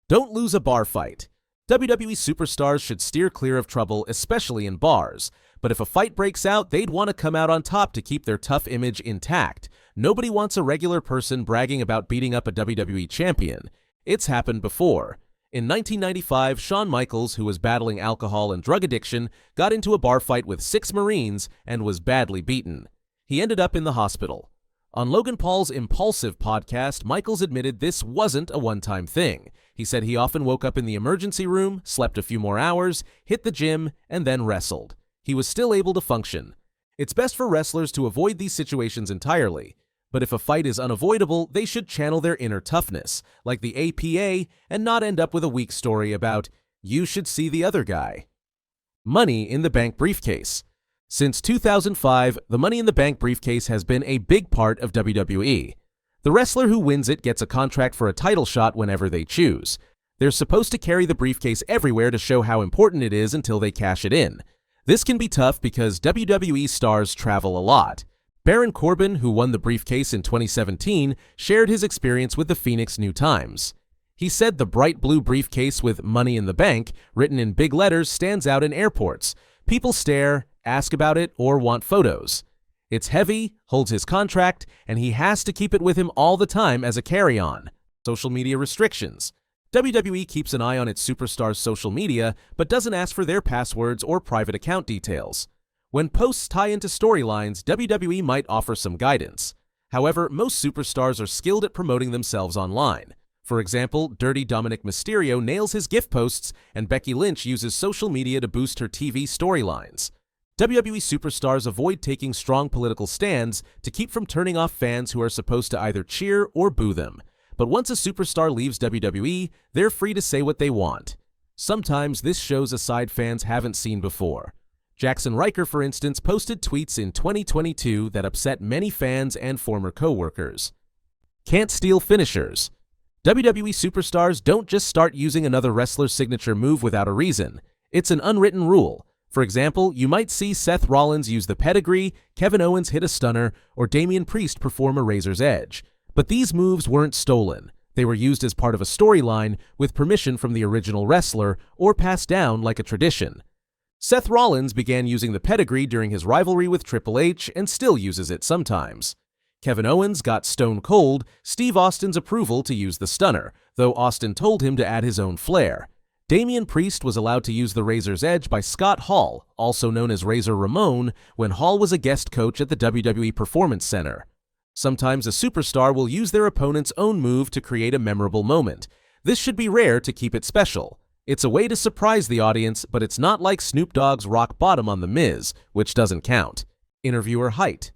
Don't lose a bar fight. WWE superstars should steer clear of trouble, especially in bars. But if a fight breaks out, they'd want to come out on top to keep their tough image intact. Nobody wants a regular person bragging about beating up a WWE champion. It's happened before. In 1995, Shawn Michaels, who was battling alcohol and drug addiction, got into a bar fight with 6 Marines and was badly beaten. He ended up in the hospital. On Logan Paul's Impulsive podcast, Michaels admitted this wasn't a one-time thing. He said he often woke up in the emergency room, slept a few more hours, hit the gym, and then wrestled. He was still able to function. It's best for wrestlers to avoid these situations entirely. But if a fight is unavoidable, they should channel their inner toughness, like the APA, and not end up with a weak story about, "You should see the other guy." Money in the Bank briefcase. Since 2005, the Money in the Bank briefcase has been a big part of WWE. The wrestler who wins it gets a contract for a title shot whenever they choose. They're supposed to carry the briefcase everywhere to show how important it is until they cash it in. This can be tough because WWE stars travel a lot. Baron Corbin, who won the briefcase in 2017, shared his experience with the Phoenix New Times. He said the bright blue briefcase with Money in the Bank, written in big letters, stands out in airports. People stare, ask about it, or want photos. It's heavy, holds his contract, and he has to keep it with him all the time as a carry-on. Social media restrictions. WWE keeps an eye on its superstars' social media, but doesn't ask for their passwords or private account details. When posts tie into storylines, WWE might offer some guidance. However, most superstars are skilled at promoting themselves online. For example, Dirty Dominic Mysterio nails his gift posts, and Becky Lynch uses social media to boost her TV storylines. WWE superstars avoid taking strong political stands to keep from turning off fans who are supposed to either cheer or boo them. But once a superstar leaves WWE, they're free to say what they want. Sometimes this shows a side fans haven't seen before. Jackson Riker, for instance, posted tweets in 2022 that upset many fans and former co-workers. Can't steal finishers. WWE superstars don't just start using another wrestler's signature move without a reason. It's an unwritten rule. For example, you might see Seth Rollins use the pedigree, Kevin Owens hit a stunner, or Damian Priest perform a razor's edge. But these moves weren't stolen. They were used as part of a storyline with permission from the original wrestler or passed down like a tradition. Seth Rollins began using the pedigree during his rivalry with Triple H and still uses it sometimes. Kevin Owens got Stone Cold Steve Austin's approval to use the stunner, though Austin told him to add his own flair. Damian Priest was allowed to use the Razor's Edge by Scott Hall, also known as Razor Ramon, when Hall was a guest coach at the WWE Performance Center. Sometimes a superstar will use their opponent's own move to create a memorable moment. This should be rare to keep it special. It's a way to surprise the audience, but it's not like Snoop Dogg's Rock Bottom on The Miz, which doesn't count. Interviewer height.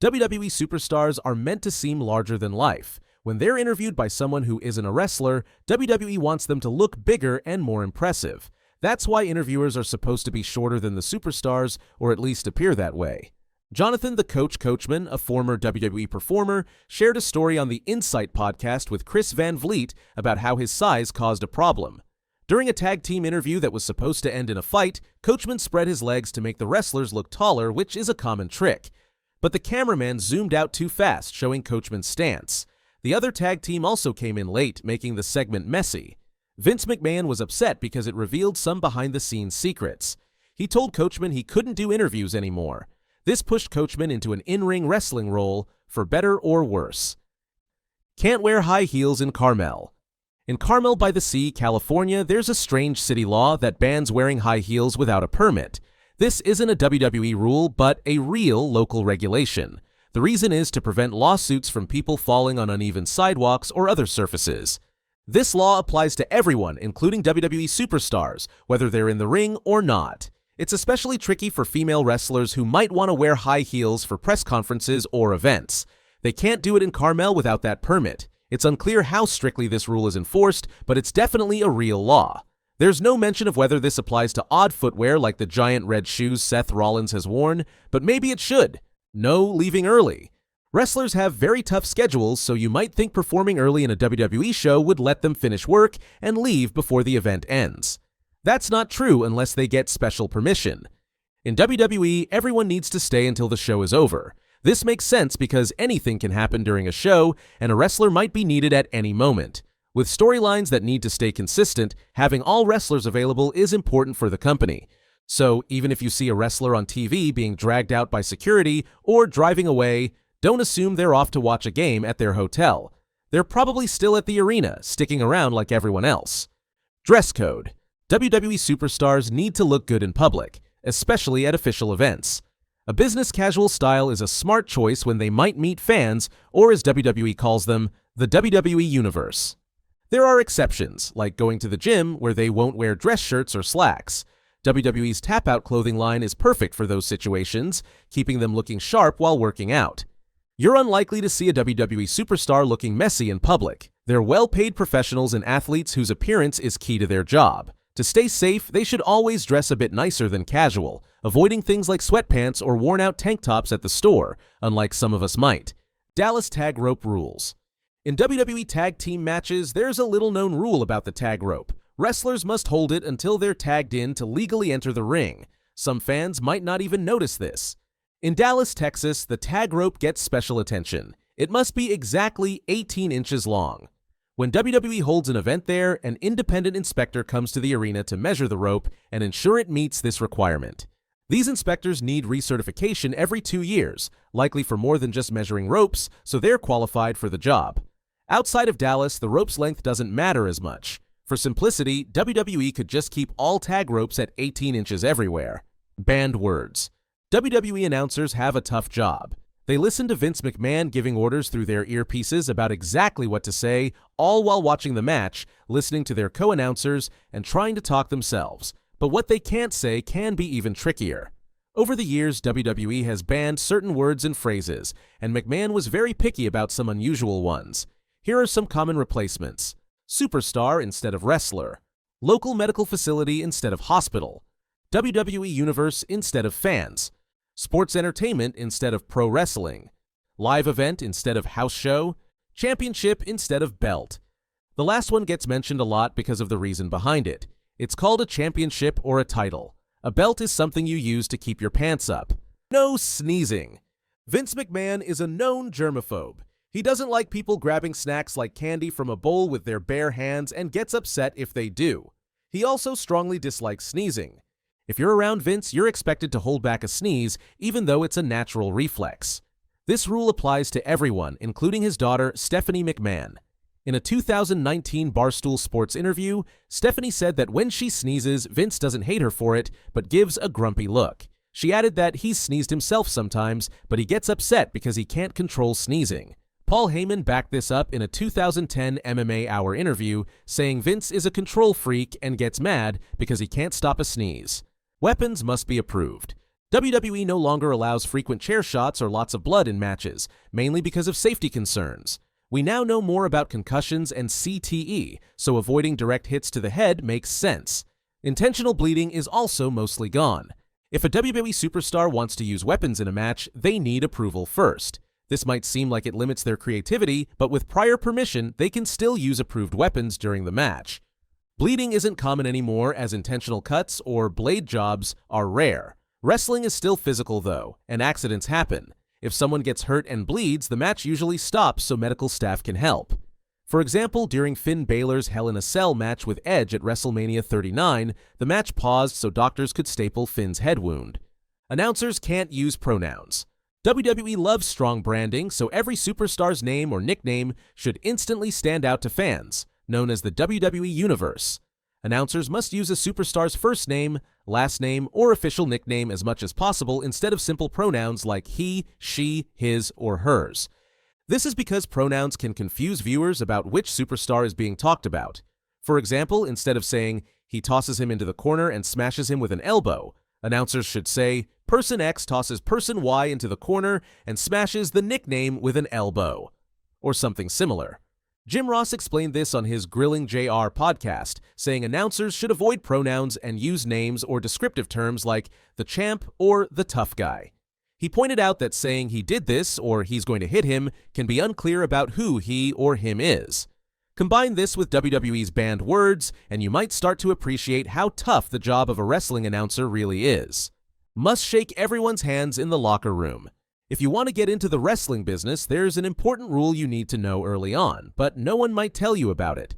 WWE superstars are meant to seem larger than life. When they're interviewed by someone who isn't a wrestler, WWE wants them to look bigger and more impressive. That's why interviewers are supposed to be shorter than the superstars, or at least appear that way. Jonathan the Coach Coachman, a former WWE performer, shared a story on the Insight podcast with Chris Van Vliet about how his size caused a problem. During a tag team interview that was supposed to end in a fight, Coachman spread his legs to make the wrestlers look taller, which is a common trick. But the cameraman zoomed out too fast, showing Coachman's stance. The other tag team also came in late, making the segment messy. Vince McMahon was upset because it revealed some behind-the-scenes secrets. He told Coachman he couldn't do interviews anymore. This pushed Coachman into an in-ring wrestling role, for better or worse. Can't wear high heels in Carmel. In Carmel by the Sea, California, there's a strange city law that bans wearing high heels without a permit. This isn't a WWE rule, but a real local regulation. The reason is to prevent lawsuits from people falling on uneven sidewalks or other surfaces. This law applies to everyone, including WWE superstars, whether they're in the ring or not. It's especially tricky for female wrestlers who might want to wear high heels for press conferences or events. They can't do it in Carmel without that permit. It's unclear how strictly this rule is enforced, but it's definitely a real law. There's no mention of whether this applies to odd footwear like the giant red shoes Seth Rollins has worn, but maybe it should. No leaving early. Wrestlers have very tough schedules, so you might think performing early in a WWE show would let them finish work and leave before the event ends. That's not true unless they get special permission. In WWE, everyone needs to stay until the show is over. This makes sense because anything can happen during a show, and a wrestler might be needed at any moment. With storylines that need to stay consistent, having all wrestlers available is important for the company. So, even if you see a wrestler on TV being dragged out by security or driving away, don't assume they're off to watch a game at their hotel. They're probably still at the arena, sticking around like everyone else. Dress code. WWE superstars need to look good in public, especially at official events. A business casual style is a smart choice when they might meet fans, or as WWE calls them, the WWE Universe. There are exceptions, like going to the gym where they won't wear dress shirts or slacks. WWE's tap-out clothing line is perfect for those situations, keeping them looking sharp while working out. You're unlikely to see a WWE superstar looking messy in public. They're well-paid professionals and athletes whose appearance is key to their job. To stay safe, they should always dress a bit nicer than casual, avoiding things like sweatpants or worn-out tank tops at the store, unlike some of us might. Dallas Tag Rope Rules. In WWE tag team matches, there's a little-known rule about the tag rope. Wrestlers must hold it until they're tagged in to legally enter the ring. Some fans might not even notice this. In Dallas, Texas, the tag rope gets special attention. It must be exactly 18 inches long. When WWE holds an event there, an independent inspector comes to the arena to measure the rope and ensure it meets this requirement. These inspectors need recertification every 2 years, likely for more than just measuring ropes, so they're qualified for the job. Outside of Dallas, the rope's length doesn't matter as much. For simplicity, WWE could just keep all tag ropes at 18 inches everywhere. Banned words. WWE announcers have a tough job. They listen to Vince McMahon giving orders through their earpieces about exactly what to say, all while watching the match, listening to their co-announcers, and trying to talk themselves. But what they can't say can be even trickier. Over the years, WWE has banned certain words and phrases, and McMahon was very picky about some unusual ones. Here are some common replacements. Superstar instead of wrestler. Local medical facility instead of hospital. WWE Universe instead of fans. Sports entertainment instead of pro wrestling. Live event instead of house show. Championship instead of belt. The last one gets mentioned a lot because of the reason behind it. It's called a championship or a title. A belt is something you use to keep your pants up. No sneezing. Vince McMahon is a known germaphobe. He doesn't like people grabbing snacks like candy from a bowl with their bare hands and gets upset if they do. He also strongly dislikes sneezing. If you're around Vince, you're expected to hold back a sneeze, even though it's a natural reflex. This rule applies to everyone, including his daughter, Stephanie McMahon. In a 2019 Barstool Sports interview, Stephanie said that when she sneezes, Vince doesn't hate her for it, but gives a grumpy look. She added that he's sneezed himself sometimes, but he gets upset because he can't control sneezing. Paul Heyman backed this up in a 2010 MMA Hour interview, saying Vince is a control freak and gets mad because he can't stop a sneeze. Weapons must be approved. WWE no longer allows frequent chair shots or lots of blood in matches, mainly because of safety concerns. We now know more about concussions and CTE, so avoiding direct hits to the head makes sense. Intentional bleeding is also mostly gone. If a WWE superstar wants to use weapons in a match, they need approval first. This might seem like it limits their creativity, but with prior permission, they can still use approved weapons during the match. Bleeding isn't common anymore, as intentional cuts or blade jobs are rare. Wrestling is still physical though, and accidents happen. If someone gets hurt and bleeds, the match usually stops so medical staff can help. For example, during Finn Balor's Hell in a Cell match with Edge at WrestleMania 39, the match paused so doctors could staple Finn's head wound. Announcers can't use pronouns. WWE loves strong branding, so every superstar's name or nickname should instantly stand out to fans, known as the WWE Universe. Announcers must use a superstar's first name, last name, or official nickname as much as possible instead of simple pronouns like he, she, his, or hers. This is because pronouns can confuse viewers about which superstar is being talked about. For example, instead of saying, he tosses him into the corner and smashes him with an elbow, announcers should say, Person X tosses Person Y into the corner and smashes the nickname with an elbow, or something similar. Jim Ross explained this on his Grilling JR podcast, saying announcers should avoid pronouns and use names or descriptive terms like the champ or the tough guy. He pointed out that saying he did this or he's going to hit him can be unclear about who he or him is. Combine this with WWE's banned words, and you might start to appreciate how tough the job of a wrestling announcer really is. Must shake everyone's hands in the locker room. If you want to get into the wrestling business, there's an important rule you need to know early on, but no one might tell you about it.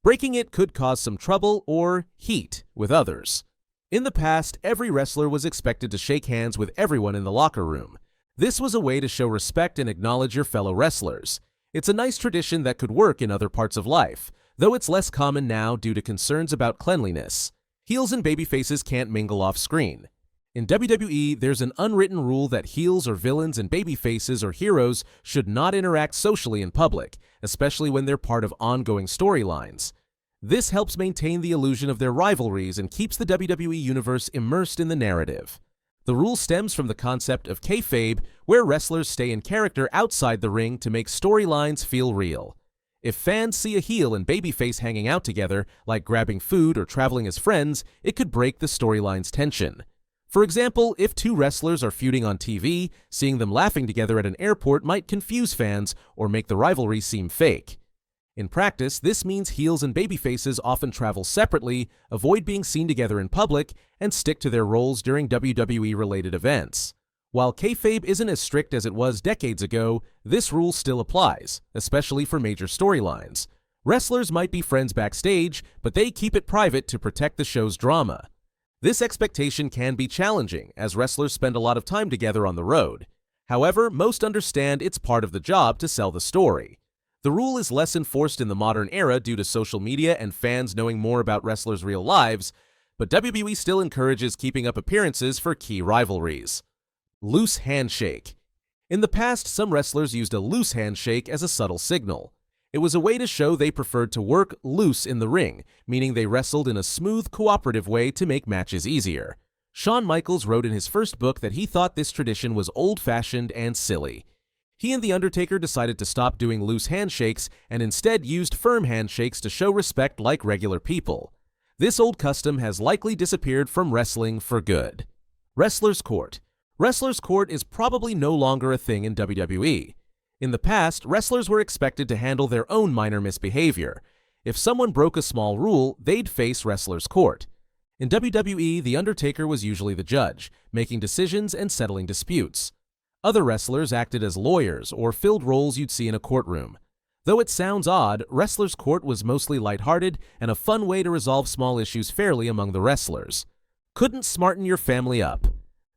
Breaking it could cause some trouble or heat with others. In the past, every wrestler was expected to shake hands with everyone in the locker room. This was a way to show respect and acknowledge your fellow wrestlers. It's a nice tradition that could work in other parts of life, though it's less common now due to concerns about cleanliness. Heels and babyfaces can't mingle off-screen. In WWE, there's an unwritten rule that heels or villains and babyfaces or heroes should not interact socially in public, especially when they're part of ongoing storylines. This helps maintain the illusion of their rivalries and keeps the WWE Universe immersed in the narrative. The rule stems from the concept of kayfabe, where wrestlers stay in character outside the ring to make storylines feel real. If fans see a heel and babyface hanging out together, like grabbing food or traveling as friends, it could break the storyline's tension. For example, if two wrestlers are feuding on TV, seeing them laughing together at an airport might confuse fans or make the rivalry seem fake. In practice, this means heels and babyfaces often travel separately, avoid being seen together in public, and stick to their roles during WWE-related events. While kayfabe isn't as strict as it was decades ago, this rule still applies, especially for major storylines. Wrestlers might be friends backstage, but they keep it private to protect the show's drama. This expectation can be challenging, as wrestlers spend a lot of time together on the road. However, most understand it's part of the job to sell the story. The rule is less enforced in the modern era due to social media and fans knowing more about wrestlers' real lives, but WWE still encourages keeping up appearances for key rivalries. Loose handshake. In the past, some wrestlers used a loose handshake as a subtle signal. It was a way to show they preferred to work loose in the ring, meaning they wrestled in a smooth, cooperative way to make matches easier. Shawn Michaels wrote in his first book that he thought this tradition was old-fashioned and silly. He and The Undertaker decided to stop doing loose handshakes and instead used firm handshakes to show respect like regular people. This old custom has likely disappeared from wrestling for good. Wrestler's Court. Wrestler's Court is probably no longer a thing in WWE. In the past, wrestlers were expected to handle their own minor misbehavior. If someone broke a small rule, they'd face Wrestler's Court. In WWE, The Undertaker was usually the judge, making decisions and settling disputes. Other wrestlers acted as lawyers or filled roles you'd see in a courtroom. Though it sounds odd, Wrestler's Court was mostly lighthearted and a fun way to resolve small issues fairly among the wrestlers. Couldn't smarten your family up.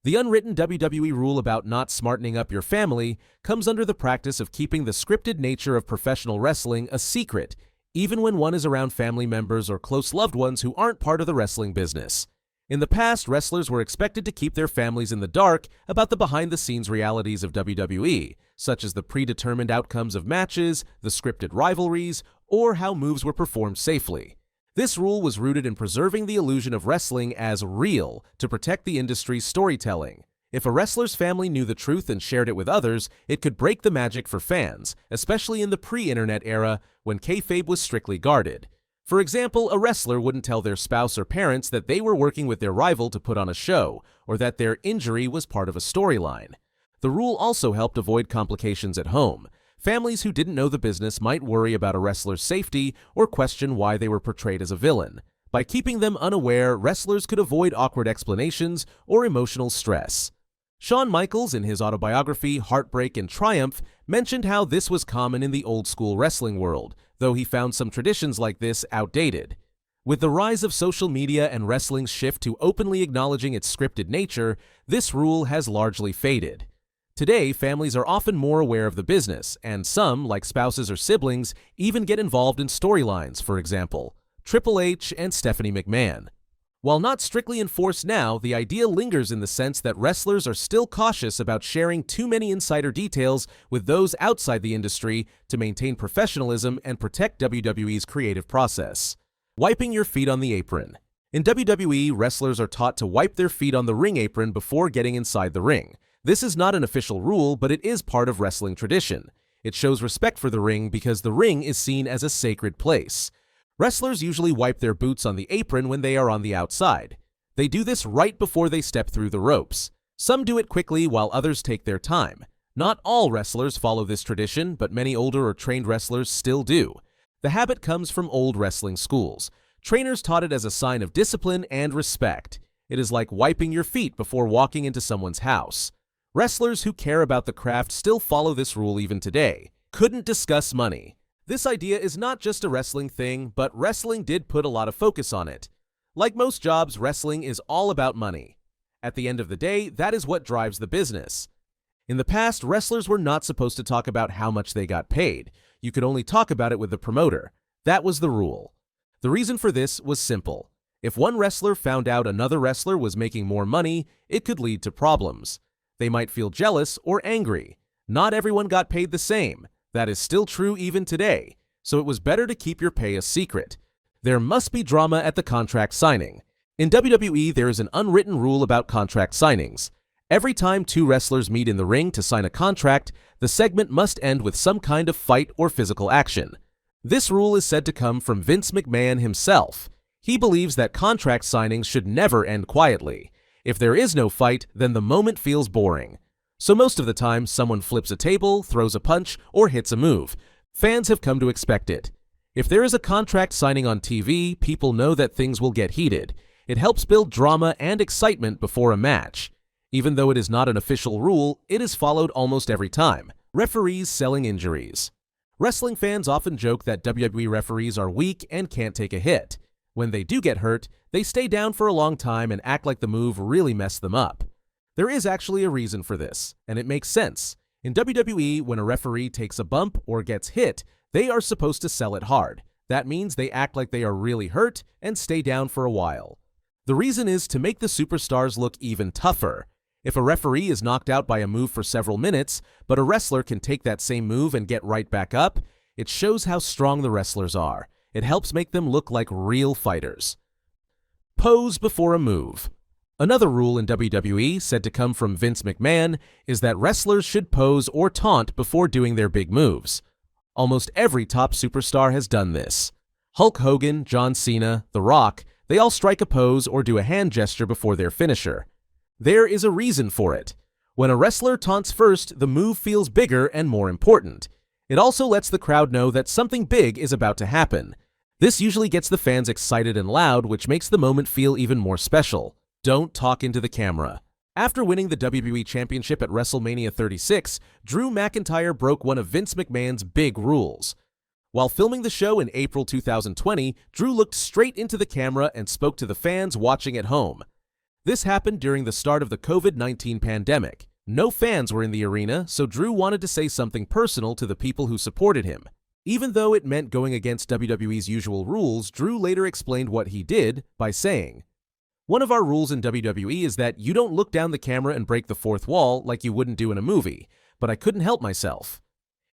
The unwritten WWE rule about not smartening up your family comes under the practice of keeping the scripted nature of professional wrestling a secret, even when one is around family members or close loved ones who aren't part of the wrestling business. In the past, wrestlers were expected to keep their families in the dark about the behind-the-scenes realities of WWE, such as the predetermined outcomes of matches, the scripted rivalries, or how moves were performed safely. This rule was rooted in preserving the illusion of wrestling as real to protect the industry's storytelling. If a wrestler's family knew the truth and shared it with others, it could break the magic for fans, especially in the pre-internet era when kayfabe was strictly guarded. For example, a wrestler wouldn't tell their spouse or parents that they were working with their rival to put on a show, or that their injury was part of a storyline. The rule also helped avoid complications at home. Families who didn't know the business might worry about a wrestler's safety or question why they were portrayed as a villain. By keeping them unaware, wrestlers could avoid awkward explanations or emotional stress. Shawn Michaels, in his autobiography Heartbreak and Triumph, mentioned how this was common in the old-school wrestling world, though he found some traditions like this outdated. With the rise of social media and wrestling's shift to openly acknowledging its scripted nature, this rule has largely faded. Today, families are often more aware of the business, and some, like spouses or siblings, even get involved in storylines, for example, Triple H and Stephanie McMahon. While not strictly enforced now, the idea lingers in the sense that wrestlers are still cautious about sharing too many insider details with those outside the industry to maintain professionalism and protect WWE's creative process. Wiping your feet on the apron. In WWE, wrestlers are taught to wipe their feet on the ring apron before getting inside the ring. This is not an official rule, but it is part of wrestling tradition. It shows respect for the ring because the ring is seen as a sacred place. Wrestlers usually wipe their boots on the apron when they are on the outside. They do this right before they step through the ropes. Some do it quickly while others take their time. Not all wrestlers follow this tradition, but many older or trained wrestlers still do. The habit comes from old wrestling schools. Trainers taught it as a sign of discipline and respect. It is like wiping your feet before walking into someone's house. Wrestlers who care about the craft still follow this rule even today. Couldn't discuss money. This idea is not just a wrestling thing, but wrestling did put a lot of focus on it. Like most jobs, wrestling is all about money. At the end of the day, that is what drives the business. In the past, wrestlers were not supposed to talk about how much they got paid. You could only talk about it with the promoter. That was the rule. The reason for this was simple. If one wrestler found out another wrestler was making more money, it could lead to problems. They might feel jealous or angry. Not everyone got paid the same. That is still true even today, so it was better to keep your pay a secret. There must be drama at the contract signing. In WWE, there is an unwritten rule about contract signings. Every time two wrestlers meet in the ring to sign a contract, the segment must end with some kind of fight or physical action. This rule is said to come from Vince McMahon himself. He believes that contract signings should never end quietly. If there is no fight, then the moment feels boring. So most of the time, someone flips a table, throws a punch, or hits a move. Fans have come to expect it. If there is a contract signing on TV, people know that things will get heated. It helps build drama and excitement before a match. Even though it is not an official rule, it is followed almost every time. Referees selling injuries. Wrestling fans often joke that WWE referees are weak and can't take a hit. When they do get hurt, they stay down for a long time and act like the move really messed them up. There is actually a reason for this, and it makes sense. In WWE, when a referee takes a bump or gets hit, they are supposed to sell it hard. That means they act like they are really hurt and stay down for a while. The reason is to make the superstars look even tougher. If a referee is knocked out by a move for several minutes, but a wrestler can take that same move and get right back up, it shows how strong the wrestlers are. It helps make them look like real fighters. Pose before a move. Another rule in WWE, said to come from Vince McMahon, is that wrestlers should pose or taunt before doing their big moves. Almost every top superstar has done this. Hulk Hogan, John Cena, The Rock, they all strike a pose or do a hand gesture before their finisher. There is a reason for it. When a wrestler taunts first, the move feels bigger and more important. It also lets the crowd know that something big is about to happen. This usually gets the fans excited and loud, which makes the moment feel even more special. Don't talk into the camera. After winning the WWE Championship at WrestleMania 36, Drew McIntyre broke one of Vince McMahon's big rules. While filming the show in April 2020, Drew looked straight into the camera and spoke to the fans watching at home. This happened during the start of the COVID-19 pandemic. No fans were in the arena, so Drew wanted to say something personal to the people who supported him. Even though it meant going against WWE's usual rules, Drew later explained what he did by saying, "One of our rules in WWE is that you don't look down the camera and break the fourth wall like you wouldn't do in a movie, but I couldn't help myself."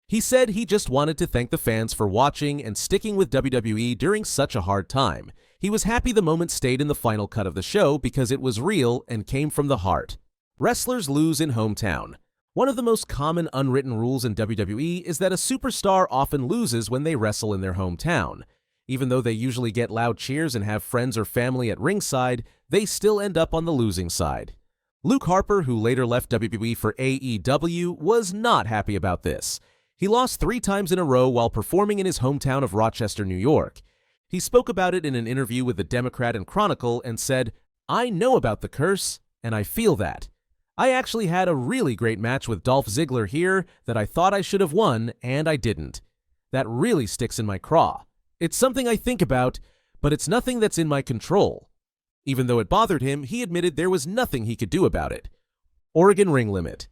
He said he just wanted to thank the fans for watching and sticking with WWE during such a hard time. He was happy the moment stayed in the final cut of the show because it was real and came from the heart. Wrestlers lose in hometown. One of the most common unwritten rules in WWE is that a superstar often loses when they wrestle in their hometown. Even though they usually get loud cheers and have friends or family at ringside, they still end up on the losing side. Luke Harper, who later left WWE for AEW, was not happy about this. He lost 3 times in a row while performing in his hometown of Rochester, New York. He spoke about it in an interview with the Democrat and Chronicle and said, "I know about the curse, and I feel that. I actually had a really great match with Dolph Ziggler here that I thought I should have won, and I didn't. That really sticks in my craw. It's something I think about, but it's nothing that's in my control." Even though it bothered him, he admitted there was nothing he could do about it. Oregon ring limit.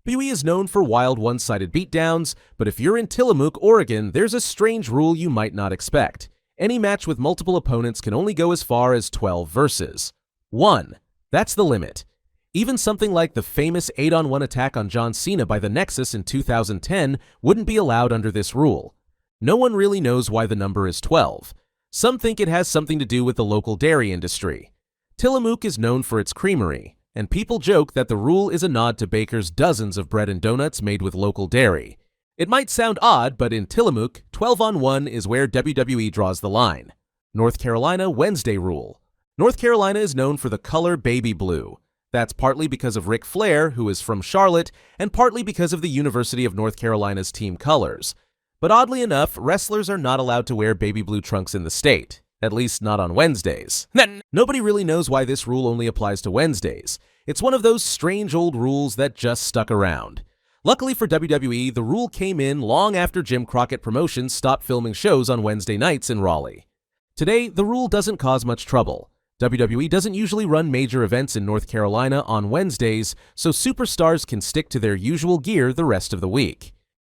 WWE is known for wild one-sided beatdowns, but if you're in Tillamook, Oregon, there's a strange rule you might not expect. Any match with multiple opponents can only go as far as 12 versus 1. That's the limit. Even something like the famous 8-on-1 attack on John Cena by the Nexus in 2010 wouldn't be allowed under this rule. No one really knows why the number is 12. Some think it has something to do with the local dairy industry. Tillamook is known for its creamery, and people joke that the rule is a nod to bakers' dozens of bread and donuts made with local dairy. It might sound odd, but in Tillamook, 12-on-1 is where WWE draws the line. North Carolina Wednesday rule. North Carolina is known for the color baby blue. That's partly because of Ric Flair, who is from Charlotte, and partly because of the University of North Carolina's team colors. But oddly enough, wrestlers are not allowed to wear baby blue trunks in the state, at least not on Wednesdays. Nobody really knows why this rule only applies to Wednesdays. It's one of those strange old rules that just stuck around. Luckily for WWE, the rule came in long after Jim Crockett Promotions stopped filming shows on Wednesday nights in Raleigh. Today, the rule doesn't cause much trouble. WWE doesn't usually run major events in North Carolina on Wednesdays, so superstars can stick to their usual gear the rest of the week.